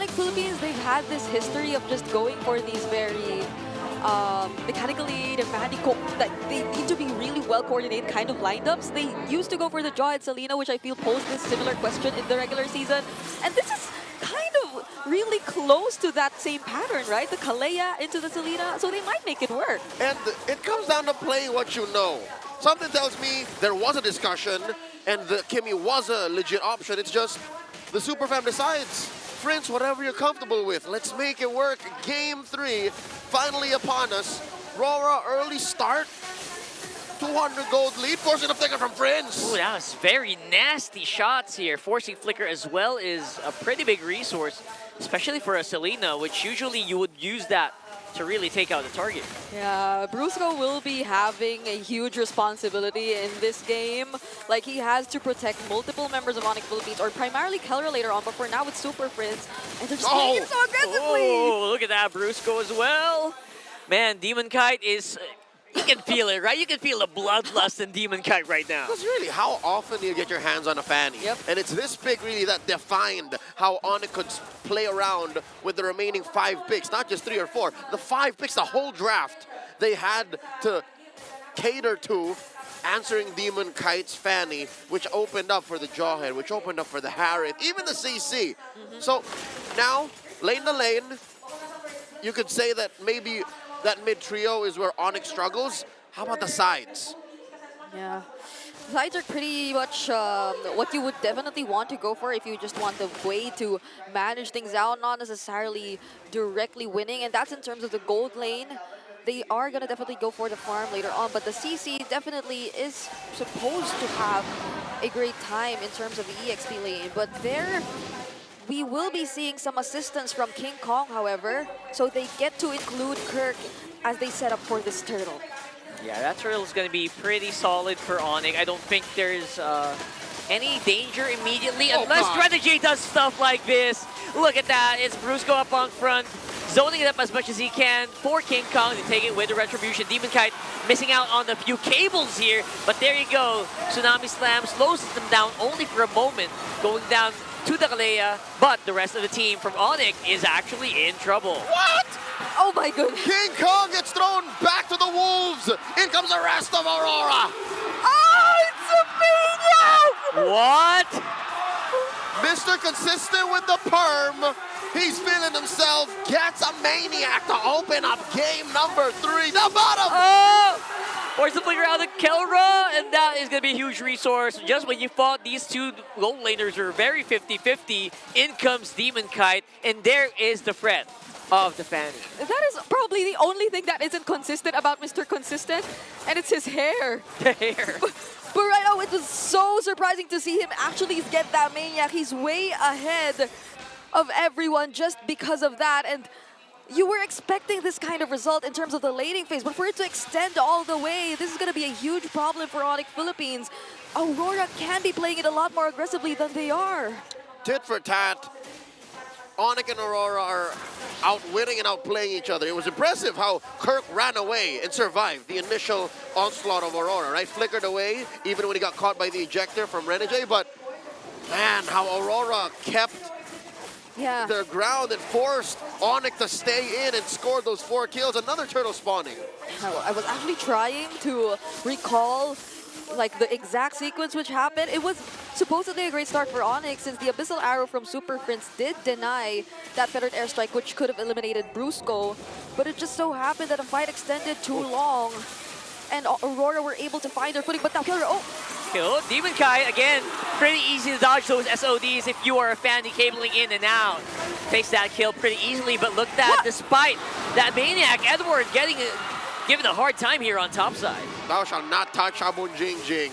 Onic Philippines, they've had this history of just going for these very mechanically that they need to be really well coordinated kind of lineups. They used to go for the Jaw and Selena, which I feel posed this similar question in the regular season. And this is kind of really close to that same pattern, right? The Kalea into the Selena, so they might make it work. And it comes down to playing what you know. Something tells me there was a discussion and the Kimmy was a legit option. It's just the Super Fam decides, Prince, whatever you're comfortable with, let's make it work. Game 3 finally upon us. Aurora, early start. 200 gold lead, forcing a flicker from Prince. Ooh, that was very nasty shots here. Forcing flicker as well is a pretty big resource, especially for a Selena, which usually you would use that to really take out the target. Yeah, Brusco will be having a huge responsibility in this game. Like, he has to protect multiple members of Onic Philippines, or primarily Keller later on, but for now it's Super Prince. And they're just playing so aggressively! Oh, look at that, Brusco as well. Man, Demon Kite is... You can feel it, right? You can feel the bloodlust in Demon Kite right now. Because really, how often do you get your hands on a Fanny? Yep. And it's this pick really that defined how Onic could play around with the remaining 5 picks, not just 3 or 4. The 5 picks, the whole draft, they had to cater to answering Demon Kite's Fanny, which opened up for the Jawhead, which opened up for the Harriet, even the CC. So now, lane to lane, you could say that maybe that mid-trio is where Onic struggles. How about the sides? Yeah. Sides are pretty much what you would definitely want to go for if you just want the way to manage things out, not necessarily directly winning. And that's in terms of the gold lane. They are going to definitely go for the farm later on, but the CC definitely is supposed to have a great time in terms of the EXP lane. But there, we will be seeing some assistance from King Kong, however, so they get to include Kirk as they set up for this turtle. Yeah, that turtle is going to be pretty solid for Onic. I don't think there's any danger immediately unless Strategy does stuff like this. Look at that. It's Brusco up on front, zoning it up as much as he can for King Kong to take it with the Retribution. Demon Kite missing out on a few cables here, but there you go. Tsunami Slam slows them down only for a moment, going down to the Kalea, but the rest of the team from Onic is actually in trouble. What? Oh my goodness. King Kong gets thrown back to the Wolves. In comes the rest of Aurora. Oh, it's a maniac! What? Mr. Consistent with the perm. He's feeling himself. Gets a maniac to open up game number 3. The bottom. Oh! Force the flicker out of Kelra, and that is going to be a huge resource. Just when you thought these two gold laners were very 50-50, in comes Demon Kite, and there is the threat of the Fanny. That is probably the only thing that isn't consistent about Mr. Consistent, and it's his hair. The hair. But right now, it was so surprising to see him actually get that maniac. He's way ahead of everyone just because of that, and you were expecting this kind of result in terms of the laning phase, but for it to extend all the way, this is going to be a huge problem for Onic Philippines. Aurora can be playing it a lot more aggressively than they are. Tit for tat. Onic and Aurora are outwitting and outplaying each other. It was impressive how Kirk ran away and survived the initial onslaught of Aurora, right? Flickered away, even when he got caught by the ejector from Renegade, but man, how Aurora kept their ground and forced Onic to stay in and score those 4 kills. Another turtle spawning. I was actually trying to recall like the exact sequence which happened. It was supposedly a great start for Onic since the Abyssal Arrow from Super Prince did deny that feathered airstrike, which could have eliminated Brusco. But it just so happened that the fight extended too long and Aurora were able to find their footing, but now Killer, Kill Demon Kite again. Pretty easy to dodge those SODs if you are a Fanny cabling in and out. Takes that kill pretty easily, but look at that, despite that maniac, Edward given a hard time here on top side. Thou shalt not touch Abun Jing Jing.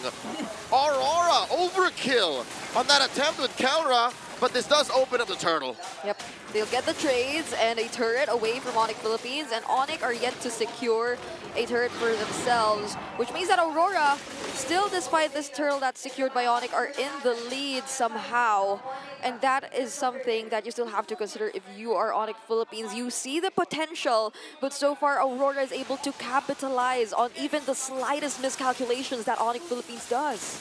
Aurora overkill on that attempt with Kelra, but this does open up the turtle. Yep, they'll get the trades and a turret away from Onic Philippines, and Onic are yet to secure a turret for themselves, which means that Aurora, still despite this turtle that's secured by Onic, are in the lead somehow. And that is something that you still have to consider if you are Onic Philippines. You see the potential, but so far Aurora is able to capitalize on even the slightest miscalculations that Onic Philippines does.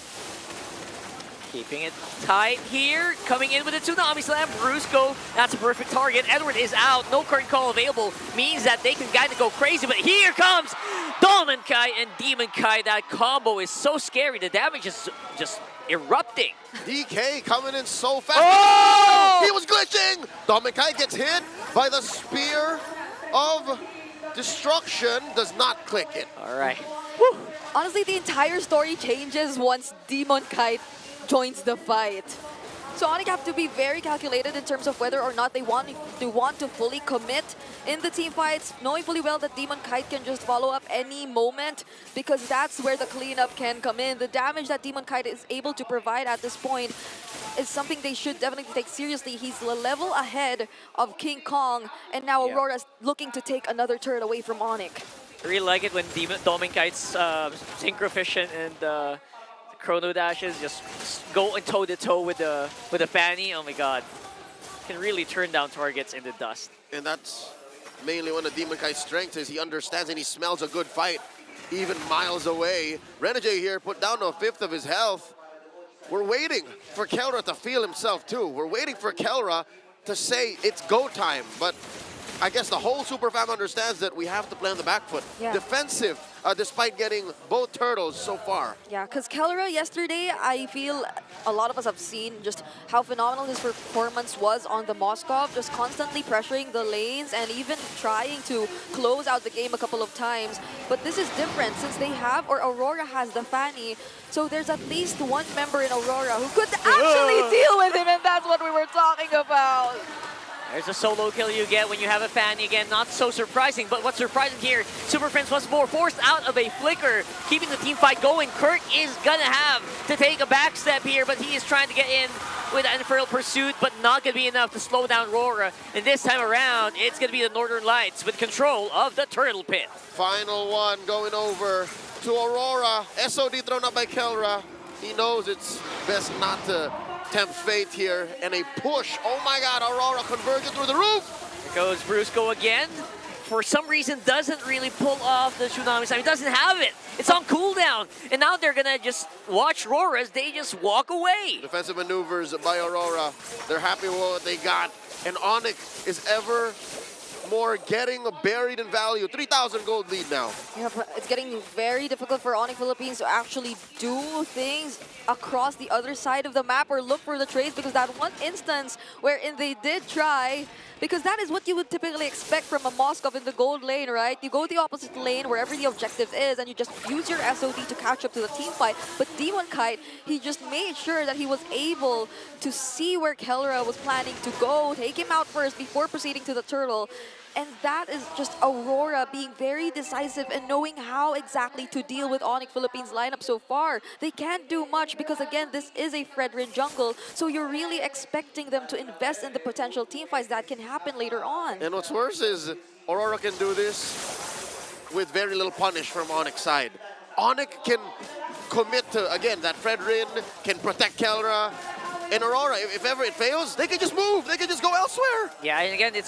Keeping it tight here. Coming in with a Tsunami Slam. Brusco, that's a perfect target. Edward is out. No current call available. Means that they can kind of go crazy. But here comes Dolmen Kai and Demon Kai. That combo is so scary. The damage is just erupting. DK coming in so fast. Oh! He was glitching. Domikai gets hit by the Spear of Destruction. Does not click it. All right. Whew. Honestly, the entire story changes once Demon Kite joins the fight. So Onic have to be very calculated in terms of whether or not they want to fully commit in the team fights, knowing fully well that Demon Kite can just follow up any moment, because that's where the cleanup can come in. The damage that Demon Kite is able to provide at this point is something they should definitely take seriously. He's a level ahead of King Kong, and now Aurora's looking to take another turret away from Onic. I really like it when Dolmen Kite's Synchroficient and Chrono Dashes just go toe-to-toe with the Fanny. Oh my god. Can really turn down targets in the dust. And that's mainly one of Demon Kai's strengths, is he understands and he smells a good fight even miles away. Renegade here put down to a fifth of his health. We're waiting for Kelra to feel himself too. We're waiting for Kelra to say it's go time, but I guess the whole Super Fam understands that we have to play on the back foot. Yeah. Defensive, despite getting both turtles so far. Yeah, because Kelra yesterday, I feel a lot of us have seen just how phenomenal his performance was on the Moskov, just constantly pressuring the lanes and even trying to close out the game a couple of times. But this is different since they have, or Aurora has the Fanny, so there's at least one member in Aurora who could actually deal with him, and that's what we were talking about. There's a solo kill you get when you have a Fanny again. Not so surprising, but what's surprising here, Super Prince once more forced out of a flicker, keeping the team fight going. Kurt is gonna have to take a back step here, but he is trying to get in with an Infernal Pursuit, but not gonna be enough to slow down Aurora. And this time around, it's gonna be the Northern Lights with control of the Turtle Pit. Final one going over to Aurora. SOD thrown up by Kelra. He knows it's best not to tempt fate here, and a push. Oh my god, Aurora converging through the roof. Here goes Brusco again. For some reason, doesn't really pull off the Tsunami Slam. He doesn't have it. It's on cooldown. And now they're gonna just watch Aurora as they just walk away. Defensive maneuvers by Aurora. They're happy with what they got. And Onic is ever more getting buried in value. 3,000 gold lead now. Yeah, but it's getting very difficult for Onic Philippines to actually do things across the other side of the map or look for the trades, because that one instance wherein they did try, because that is what you would typically expect from a Moskov in the gold lane, right? You go the opposite lane wherever the objective is and you just use your SOD to catch up to the team fight. But Demon Kite, he just made sure that he was able to see where Kelra was planning to go, take him out first before proceeding to the turtle. And that is just Aurora being very decisive and knowing how exactly to deal with Onic Philippines lineup so far. They can't do much because, again, this is a Fredrin jungle, so you're really expecting them to invest in the potential team fights that can happen later on. And what's worse is Aurora can do this with very little punish from Onic's side. Onic can commit to, again, that Fredrin, can protect Kelra. And Aurora, if ever it fails, they can just move. They can just go elsewhere. Yeah, and again, that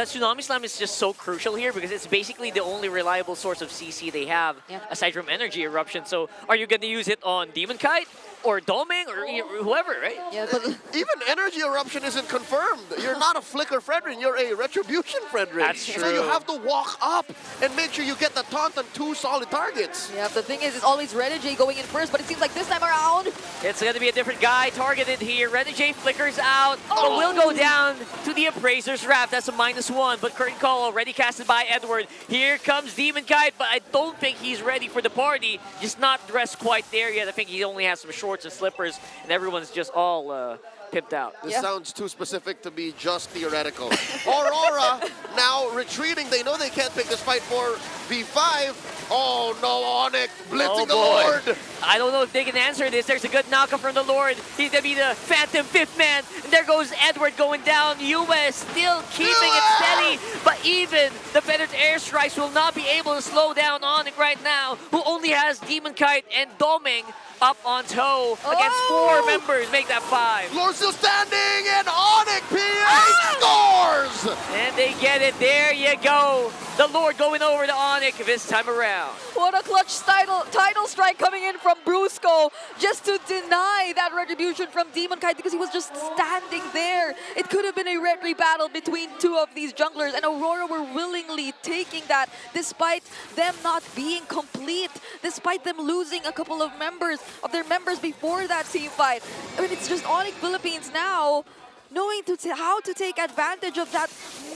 Tsunami Slam is just so crucial here because it's basically the only reliable source of CC they have aside from Energy Eruption. So are you going to use it on Demon Kite or Doming or whoever, right? Yeah, but even Energy Eruption isn't confirmed. You're not a Flicker Fredrin, you're a Retribution Fredrin. That's true. So you have to walk up and make sure you get the taunt on 2 solid targets. yeah, the thing is, it's always Renegade going in first, but it seems like this time around, It's going to be a different guy targeted here. Renegade flickers out, but will go down to the Appraiser's Wrath. That's a -1, but Curtain Call already casted by Edward. Here comes Demon Kite, but I don't think he's ready for the party. Just not dressed quite there yet. I think he only has some shorts and slippers, and everyone's just all pimped out. This sounds too specific to be just theoretical. Aurora now retreating. They know they can't pick this fight for V5. Oh no, Onic blitzing the Lord. I don't know if they can answer this. There's a good knockup from the Lord. He's going to be the Phantom 5th man. And there goes Edward going down. US still keeping it steady. But even the feathered airstrikes will not be able to slow down Onic right now, who only has Demon Kite and Doming up on toe against 4 members. Make that 5. Lord still standing, and Onic PA scores! And they get it. There you go. The Lord going over to Onic this time around. What a clutch title strike coming in from Brusco just to deny that retribution from Demon Kite because he was just standing there. It could have been a retry battle between two of these junglers, and Aurora were willingly taking that despite them not being complete, despite them losing a couple of their members before that team fight. I mean, it's just Onic Philippines now knowing how to take advantage of that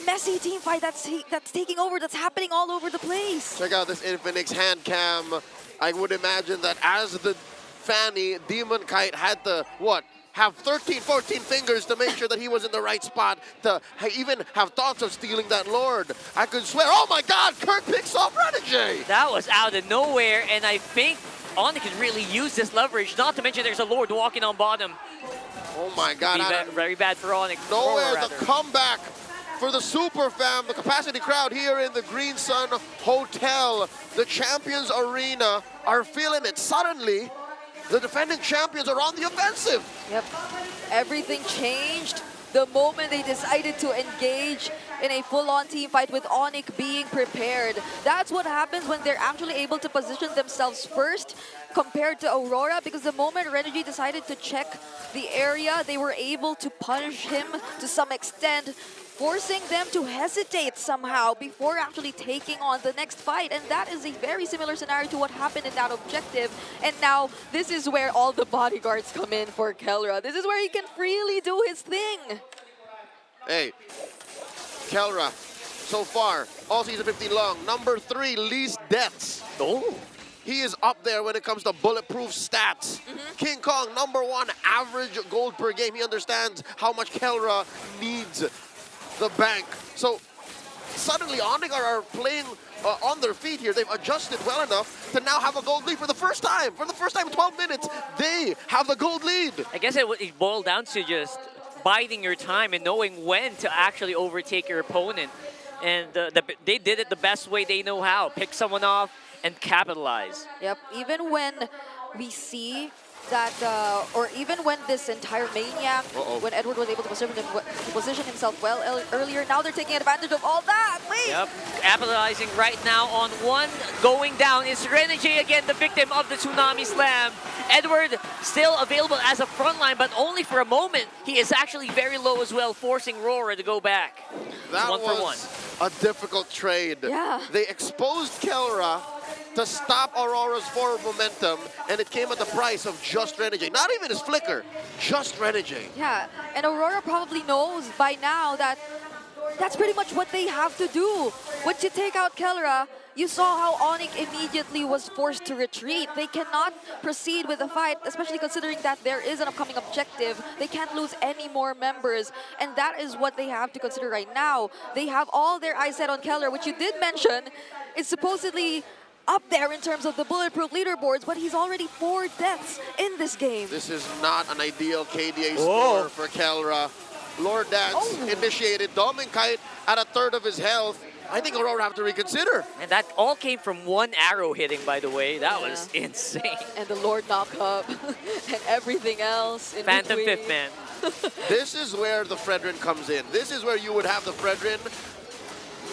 messy team fight that's taking over, that's happening all over the place. Check out this Infinix hand cam. I would imagine that as the Fanny, Demon Kite had to, have 13, 14 fingers to make sure that he was in the right spot, to even have thoughts of stealing that Lord. I could swear, oh my God, Kirk picks off Renegade. That was out of nowhere, and I think Onic can really use this leverage, not to mention there's a Lord walking on bottom. Oh my God. Very bad for Onic. Nowhere the comeback for the Super Fam, the capacity crowd here in the Green Sun Hotel, the Champions Arena are feeling it. Suddenly, the defending champions are on the offensive. Yep, everything changed the moment they decided to engage in a full-on team fight with Onic being prepared. That's what happens when they're actually able to position themselves first compared to Aurora, because the moment Renegade decided to check the area, they were able to punish him to some extent, forcing them to hesitate somehow before actually taking on the next fight. And that is a very similar scenario to what happened in that objective. And now this is where all the bodyguards come in for Kelra. This is where he can freely do his thing. Hey, Kelra, so far, all season 15 long, number 3 least deaths. Oh. He is up there when it comes to bulletproof stats. King Kong, number 1 average gold per game. He understands how much Kelra needs the bank. So suddenly Onic are playing on their feet here. They've adjusted well enough to now have a gold lead for the first time. For the first time in 12 minutes, they have the gold lead. I guess it boiled down to just biding your time and knowing when to actually overtake your opponent. And they did it the best way they know how. Pick someone off and capitalize. Yep, even when we see that, or even when this entire Maniac, when Edward was able to position himself well earlier, now they're taking advantage of all that. Wait! Yep, capitalizing right now on one. Going down is Renegade again, the victim of the Tsunami Slam. Edward still available as a frontline, but only for a moment. He is actually very low as well, forcing Aurora to go back. That one for one. A difficult trade. Yeah. They exposed Kelra to stop Aurora's forward momentum, and it came at the price of just Renegade. Not even his flicker, just Renegade. Yeah, and Aurora probably knows by now that that's pretty much what they have to do. Once you take out Kelra, you saw how Onic immediately was forced to retreat. They cannot proceed with the fight, especially considering that there is an upcoming objective. They can't lose any more members, and that is what they have to consider right now. They have all their eyes set on Kelra, which you did mention is supposedly up there in terms of the bulletproof leaderboards, but he's already 4 deaths in this game. This is not an ideal KDA score for Kelra. Lord Dance initiated. Demon Kite at 1/3 of his health. I think Aurora have to reconsider. And that all came from one arrow hitting, by the way. That was insane. And the Lord knock up and everything else in Phantom between. Fifth Man. This is where the Fredrin comes in. This is where you would have the Fredrin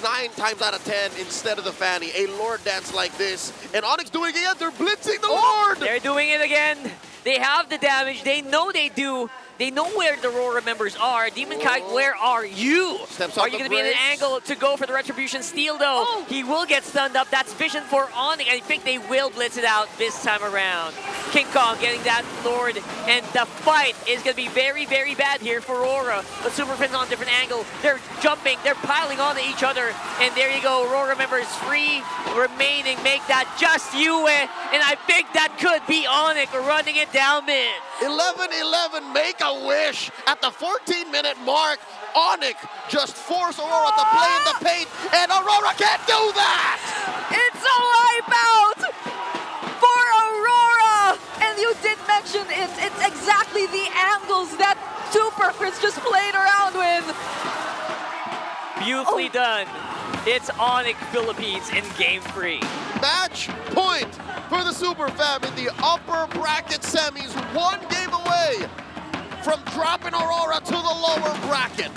9 times out of 10 instead of the Fanny. A Lord Dance like this. And Onyx doing it again. They're blitzing the Lord. They're doing it again. They have the damage. They know they do. They know where the Aurora members are. Demon Kite, where are you? Steps are on you the going to be in an brakes. angle to go for the Retribution steal, though? He will get stunned up. That's vision for Onic. I think they will blitz it out this time around. King Kong getting that Lord, and the fight is going to be very, very bad here for Aurora. But Super Friends on a different angle. They're jumping. They're piling onto each other. And there you go. Aurora members free remaining. Make that just Yue. And I think that could be Onic running it down mid. 11-11, make a wish. At the 14-minute mark, Onic just forced Aurora to play in the paint, and Aurora can't do that! It's a wipeout for Aurora! And you did mention it's exactly the angles that Super Fritz just played around with. Beautifully done. It's Onic Philippines in game 3. Match point for the Super Fam in the upper bracket semis, 1 game away from dropping Aurora to the lower bracket.